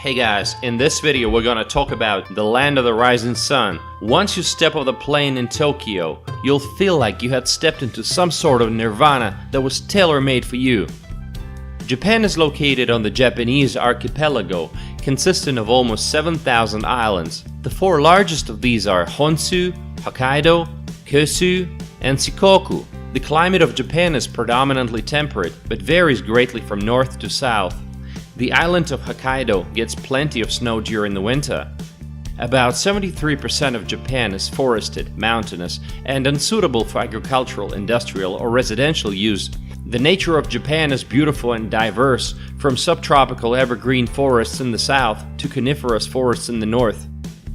Hey guys, in this video we're gonna talk about the land of the rising sun. Once you step off the plane in Tokyo, you'll feel like you had stepped into some sort of nirvana that was tailor-made for you. Japan is located on the Japanese archipelago, consisting of almost 7,000 islands. The four largest of these are Honshu, Hokkaido, Kyushu, and Shikoku. The climate of Japan is predominantly temperate, but varies greatly from north to south. The island of Hokkaido gets plenty of snow during the winter. About 73% of Japan is forested, mountainous, and unsuitable for agricultural, industrial, or residential use. The nature of Japan is beautiful and diverse, from subtropical evergreen forests in the south to coniferous forests in the north.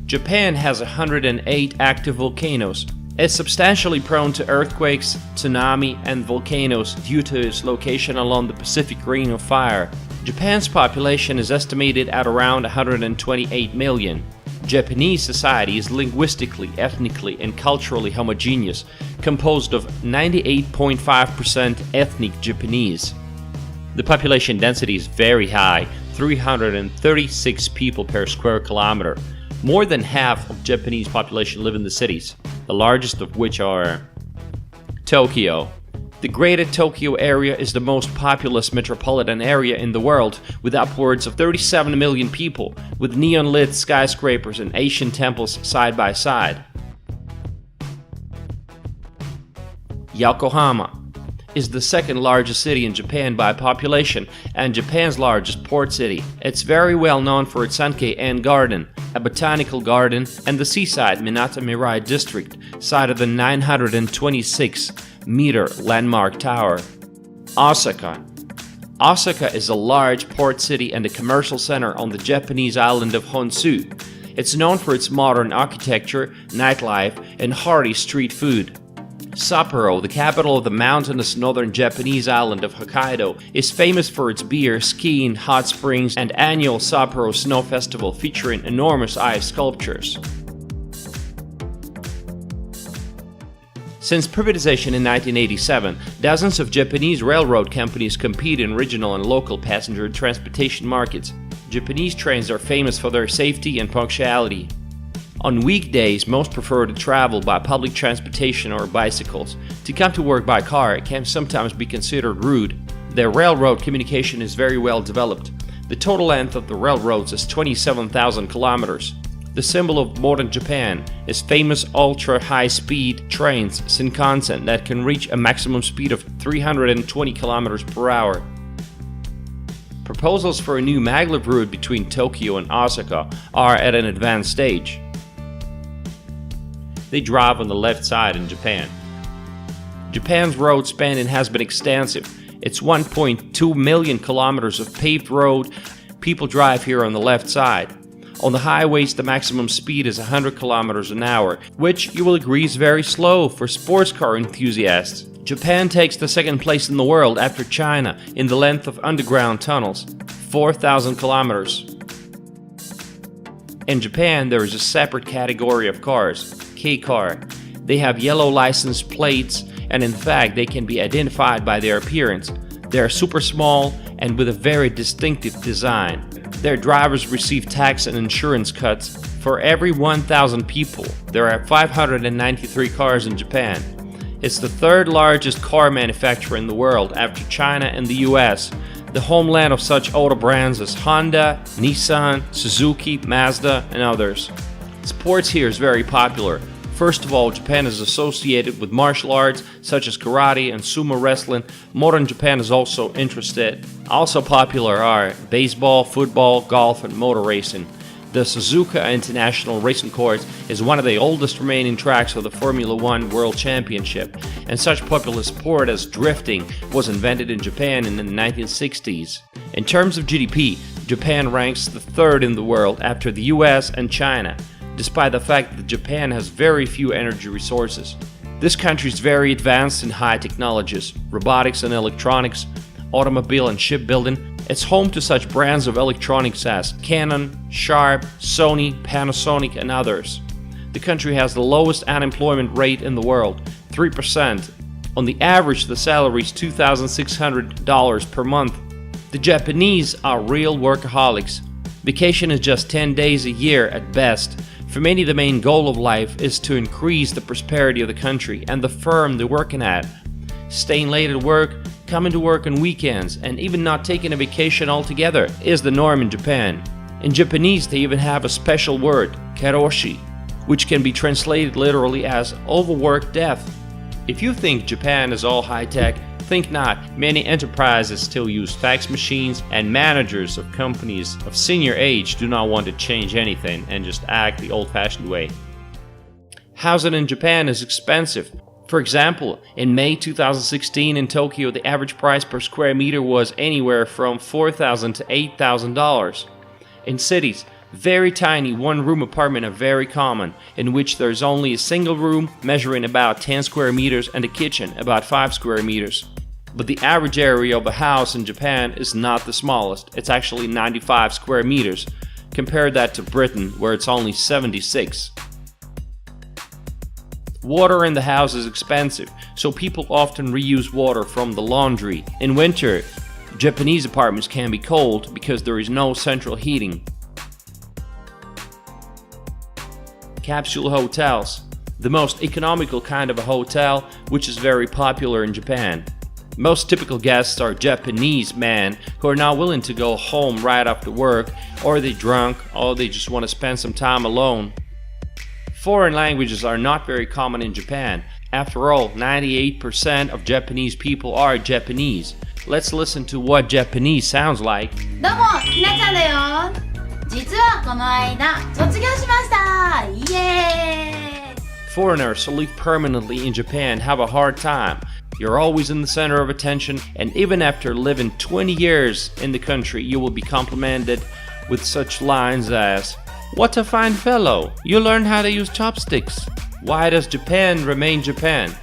Japan has 108 active volcanoes. It's substantially prone to earthquakes, tsunami, and volcanoes due to its location along the Pacific Ring of Fire. Japan's population is estimated at around 128 million. Japanese society is linguistically, ethnically, and culturally homogeneous, composed of 98.5% ethnic Japanese. The population density is very high, 336 people per square kilometer. More than half of Japanese population live in the cities, the largest of which are Tokyo. The Greater Tokyo area is the most populous metropolitan area in the world, with upwards of 37 million people, with neon-lit skyscrapers and ancient temples side by side. Yokohama is the second largest city in Japan by population and Japan's largest port city. It's very well known for its Sankei-en Garden, a botanical garden, and the seaside Minata Mirai district, site of the 926-meter landmark tower. Osaka. Osaka is a large port city and a commercial center on the Japanese island of Honshu. It's known for its modern architecture, nightlife, and hearty street food. Sapporo, the capital of the mountainous northern Japanese island of Hokkaido, is famous for its beer, skiing, hot springs, and annual Sapporo Snow Festival featuring enormous ice sculptures. Since privatization in 1987, dozens of Japanese railroad companies compete in regional and local passenger transportation markets. Japanese trains are famous for their safety and punctuality. On weekdays, most prefer to travel by public transportation or bicycles. To come to work by car can sometimes be considered rude. Their railroad communication is very well developed. The total length of the railroads is 27,000 kilometers. The symbol of modern Japan is famous ultra-high-speed trains Shinkansen that can reach a maximum speed of 320 kilometers per hour. Proposals for a new maglev route between Tokyo and Osaka are at an advanced stage. They drive on the left side in Japan. Japan's road spanning has been extensive. It's 1.2 million kilometers of paved road. People drive here on the left side. On the highways, the maximum speed is 100 kilometers an hour, which you will agree is very slow for sports car enthusiasts. Japan takes the second place in the world after China in the length of underground tunnels, 4,000 kilometers. In Japan, there is a separate category of cars, K-car. They have yellow license plates, and in fact they can be identified by their appearance. They are super small and with a very distinctive design. Their drivers receive tax and insurance cuts. For every 1,000 people, there are 593 cars in Japan. It's the third largest car manufacturer in the world after China and the US. The homeland of such auto brands as Honda, Nissan, Suzuki, Mazda, and others. Sports here is very popular. First of all, Japan is associated with martial arts such as karate and sumo wrestling. Modern Japan is also interested. Also popular are baseball, football, golf, and motor racing. The Suzuka International Racing Course is one of the oldest remaining tracks of the Formula One World Championship, and such popular sport as drifting was invented in Japan in the 1960s. In terms of GDP, Japan ranks the third in the world after the US and China, despite the fact that Japan has very few energy resources. This country is very advanced in high technologies, robotics and electronics, automobile and shipbuilding. It's home to such brands of electronics as Canon, Sharp, Sony, Panasonic, and others. The country has the lowest unemployment rate in the world, 3%. On the average, the salary is $2,600 per month. The Japanese are real workaholics. Vacation is just 10 days a year at best. For many, the main goal of life is to increase the prosperity of the country and the firm they're working at. Staying late at work, coming to work on weekends, and even not taking a vacation altogether is the norm in Japan. In Japanese, they even have a special word, karoshi, which can be translated literally as overworked death. If you think Japan is all high-tech, think not. Many enterprises still use fax machines, and managers of companies of senior age do not want to change anything and just act the old-fashioned way. Housing in Japan is expensive. For example, in May 2016 in Tokyo, the average price per square meter was anywhere from $4,000 to $8,000. In cities, very tiny one-room apartments are very common, in which there's only a single room measuring about 10 square meters and a kitchen about 5 square meters. But the average area of a house in Japan is not the smallest, it's actually 95 square meters. Compare that to Britain, where it's only 76. Water in the house is expensive, so people often reuse water from the laundry. In winter, Japanese apartments can be cold because there is no central heating. Capsule hotels, the most economical kind of a hotel, which is very popular in Japan. Most typical guests are Japanese men who are not willing to go home right after work, or they're drunk, or they just want to spend some time alone. Foreign languages are not very common in Japan. After all, 98% of Japanese people are Japanese. Let's listen to what Japanese sounds like. どうも、ひなちゃんだよ。実はこの間、卒業しました。イエーイ Foreigners who live permanently in Japan have a hard time. You're always in the center of attention, and even after living 20 years in the country, you will be complimented with such lines as, "What a fine fellow! You learned how to use chopsticks. Why does Japan remain Japan?"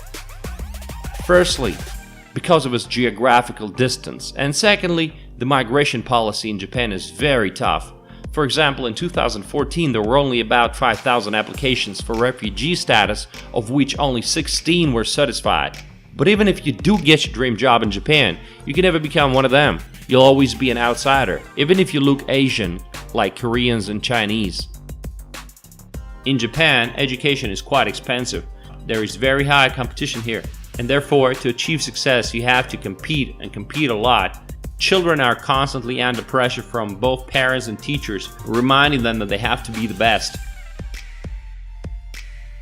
Firstly, because of its geographical distance, and secondly, the migration policy in Japan is very tough. For example, in 2014 there were only about 5,000 applications for refugee status, of which only 16 were satisfied. But even if you do get your dream job in Japan, you can never become one of them. You'll always be an outsider, even if you look Asian, like Koreans and Chinese. In Japan, education is quite expensive. There is very high competition here, and therefore, to achieve success, you have to compete, and compete a lot. Children are constantly under pressure from both parents and teachers, reminding them that they have to be the best.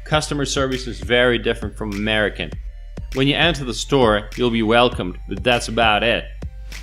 Customer service is very different from American. When you enter the store, you'll be welcomed, but that's about it.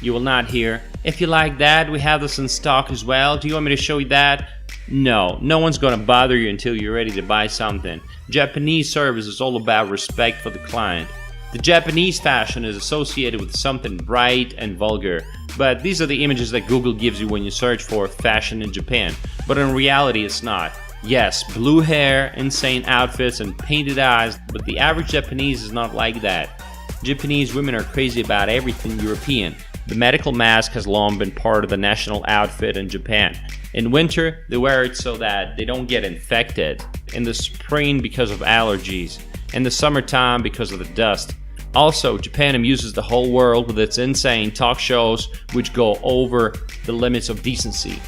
You will not hear, "If you like that, we have this in stock as well. Do you want me to show you that?" No one's gonna bother you until you're ready to buy something. Japanese service is all about respect for the client. The Japanese fashion is associated with something bright and vulgar, but these are the images that Google gives you when you search for fashion in Japan. But in reality, it's not. Yes, blue hair, insane outfits, and painted eyes, but the average Japanese is not like that. Japanese women are crazy about everything European. The medical mask has long been part of the national outfit in Japan. In winter, they wear it so that they don't get infected. In the spring, because of allergies. In the summertime, because of the dust. Also, Japan amuses the whole world with its insane talk shows which go over the limits of decency.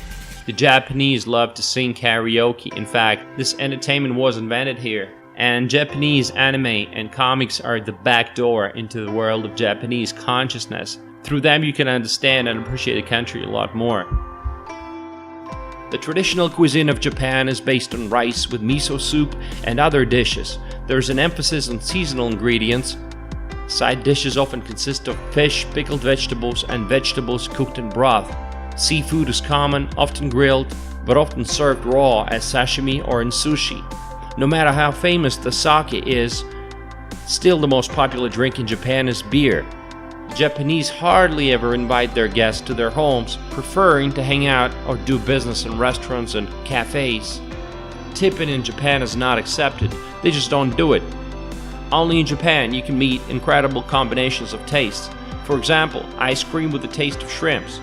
The Japanese love to sing karaoke. In fact, this entertainment was invented here. And Japanese anime and comics are the back door into the world of Japanese consciousness. Through them you can understand and appreciate the country a lot more. The traditional cuisine of Japan is based on rice with miso soup and other dishes. There's an emphasis on seasonal ingredients. Side dishes often consist of fish, pickled vegetables, and vegetables cooked in broth. Seafood is common, often grilled, but often served raw as sashimi or in sushi. No matter how famous the sake is, still the most popular drink in Japan is beer. Japanese hardly ever invite their guests to their homes, preferring to hang out or do business in restaurants and cafes. Tipping in Japan is not accepted, they just don't do it. Only in Japan you can meet incredible combinations of tastes. For example, ice cream with the taste of shrimps,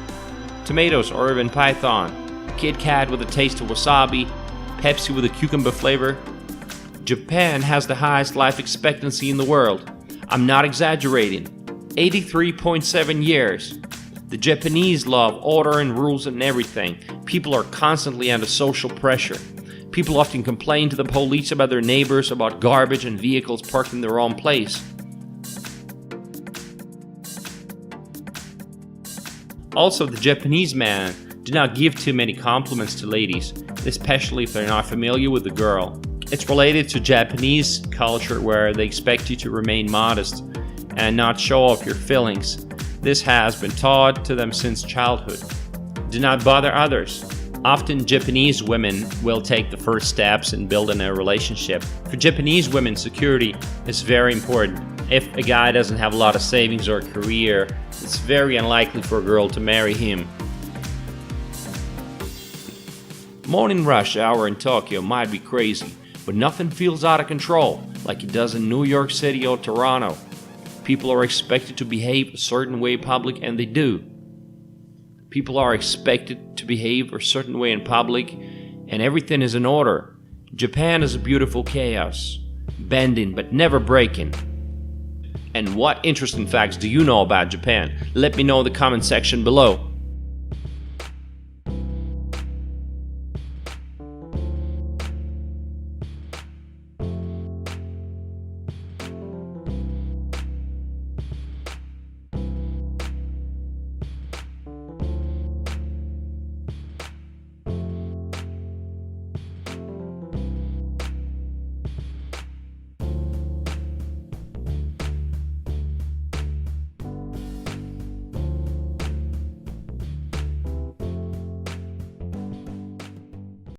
tomatoes or even python, Kit Kat with a taste of wasabi, Pepsi with a cucumber flavor. Japan has the highest life expectancy in the world. I'm not exaggerating. 83.7 years. The Japanese love order and rules and everything. People are constantly under social pressure. People often complain to the police about their neighbors, about garbage and vehicles parked in the wrong place. Also, the Japanese men do not give too many compliments to ladies, especially if they're not familiar with the girl. It's related to Japanese culture where they expect you to remain modest and not show off your feelings. This has been taught to them since childhood. Do not bother others. Often Japanese women will take the first steps in building a relationship. For Japanese women, security is very important. If a guy doesn't have a lot of savings or a career, it's very unlikely for a girl to marry him. Morning rush hour in Tokyo might be crazy, but nothing feels out of control like it does in New York City or Toronto. People are expected to behave a certain way in public, and they do. People are expected to behave a certain way in public, and everything is in order. Japan is a beautiful chaos, bending but never breaking. And what interesting facts do you know about Japan? Let me know in the comment section below.